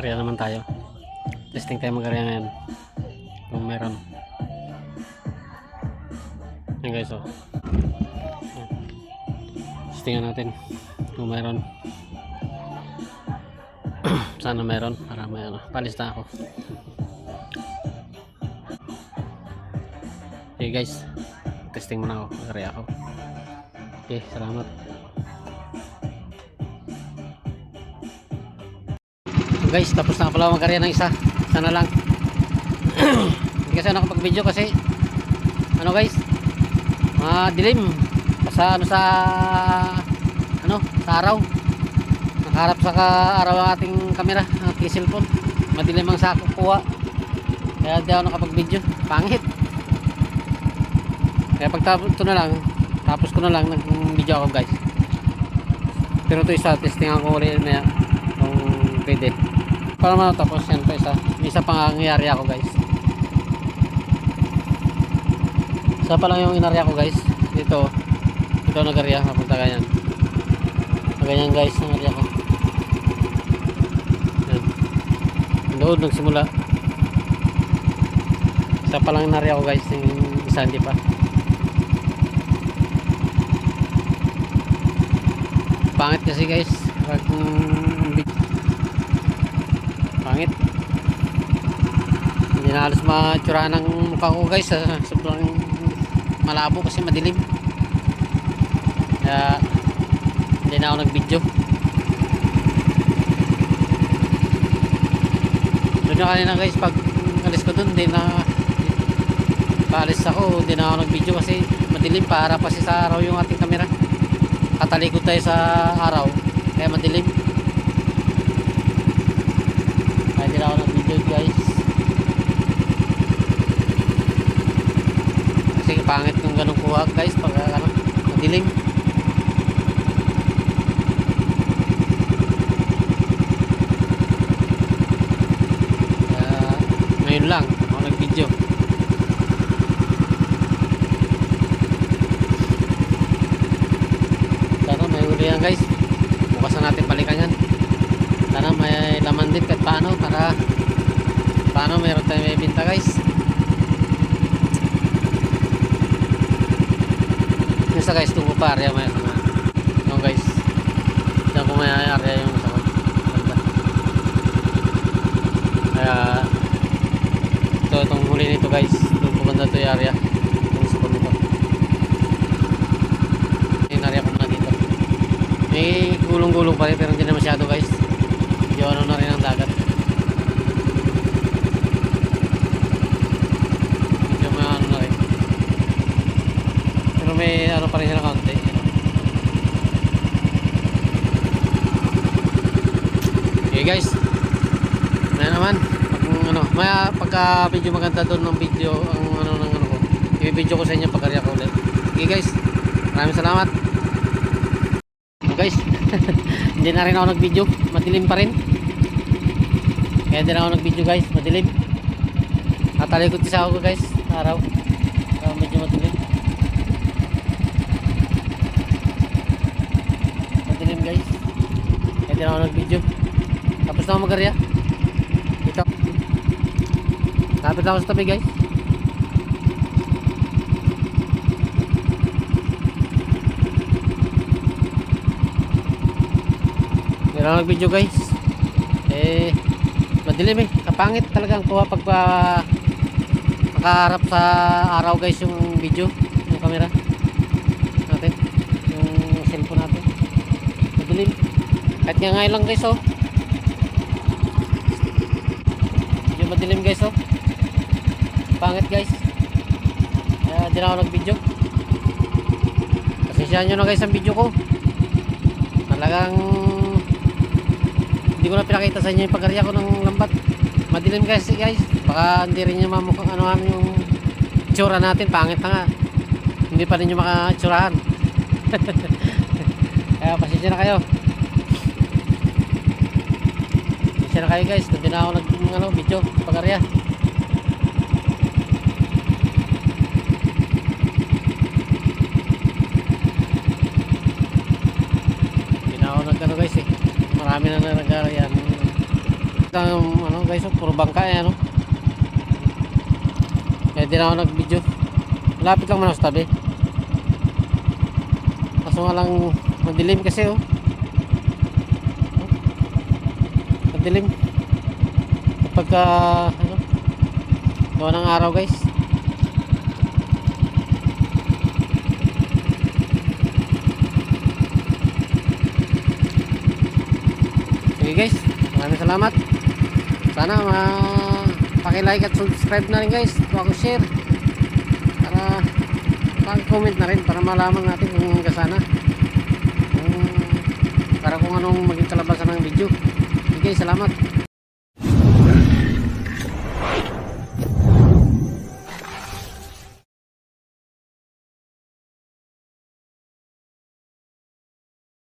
Area naman tayo. Testing tayo mag-area ngayon. Kung meron. Yan guys, oh. Testingan natin kung meron. Sana meron para may ano. Palista ako. Okay guys. Testing muna ako. Mag-area ako. Okay, salamat. Guys, tapos na pala mag-area ng isa. Sana lang. Hindi kasi ako nakapag-video kasi ano guys, dilim sa ano sa araw. Nakaharap sa araw ang ating camera, ang ating cellphone. Madilim ang sa kuha. Kaya di ako nakapag-video. Pangit. Kaya pagtapos ito na lang, tapos ko na lang nag-video ako guys. Pero ito isa, testing ako ulit na kung pwede. Para matapos yan pa isa. May isa pang nangyari ako guys. Isa pa lang yung inarya ko guys. Dito nag-arya. Napunta ganyan. Ganyan guys ang arya ko. Yan. Doon nagsimula. Isa pa lang inarya ko guys. Yung isa hindi pa. Pangit kasi guys. Pangit. Hindi na halos matsurahan ng mukha ko guys. Sobrang malabo kasi madilim. Kaya hindi na ako nag-video. Doon na kanina guys, pag alis ko doon, hindi na paalis ako, hindi na ako nag-video kasi madilim. Para pa sa araw yung ating camera. Katalikod tayo sa araw, kaya madilim. Kaya hindi na ako nag-video guys. Kasi pangit ng ganong kuha guys pag madilim. Ngayon lang ako nag-video. Sana may uli yan guys. Bukas na natin balikan yan. Sana may laman din kahit paano, para paano meron tayo may binta guys. Yung sa guys, tungo pa area may mga yung guys. Diyan ko may area yung sa banda. Kaya itong huli nito guys, doon ko banda ito yung area yung sa nito. Yung area ko muna dito. May gulong-gulong pa rin pero hindi na masyado guys. Yung ano na rin ang dagat. Yung mga ano na rin. Pero may ano pa rin sila kaunti. Okay guys, na naman pagka video maganda doon ng video ang ano ko, i-video ko sa inyo pag-arya ko ulit. Okay guys, maraming salamat. Guys, hindi na rin ako nag-video, madilim pa rin. Kaya hindi na ako nag-video guys, madilim. Natalikod kasi ako guys, araw. Kaya medyo madilim. Madilim guys. Kaya hindi na ako nag-video. Tapos na ako mag-arya. Dito. Lapit ako sa tabi guys. Hindi na ako nag-video guys. Madilim kapangit talagang kuha pag nakaharap sa araw guys yung video, yung camera natin, yung cellphone natin. Madilim. Kahit nga ngayon lang guys, oh. Medyo madilim guys, oh. Pangit guys. Kaya di na ako nag-video. Pasensyahan nyo na guys ang video ko. Talagang hindi ko na pinakita sa inyo yung pag-arya ko ng lambat. Madilim kasi guys. Baka hindi rin nyo mamukhang ano yung itsura natin. Pangit na nga. Hindi pa rin nyo makaitsurahan. Kaya pasensya na kayo. Pasensya na kayo guys. Hindi na ako nag-video pag-arya. Hindi na ako nag-ano guys eh. Marami na nag-arya. Ano guys, oh, puro bangka eh, ano. Kaya di na ako nag-video. Malapit lang man ako sa tabi. Kaso nga lang madilim kasi oh. Madilim. Kapagka ano, gawa ng araw guys. Sige guys, maraming salamat. Sana paki-like at subscribe na rin guys. Huwag ko share. Para paki-comment na rin para malaman natin kung kasana. Para kung anong maging kalabasan ng video. Sige, salamat.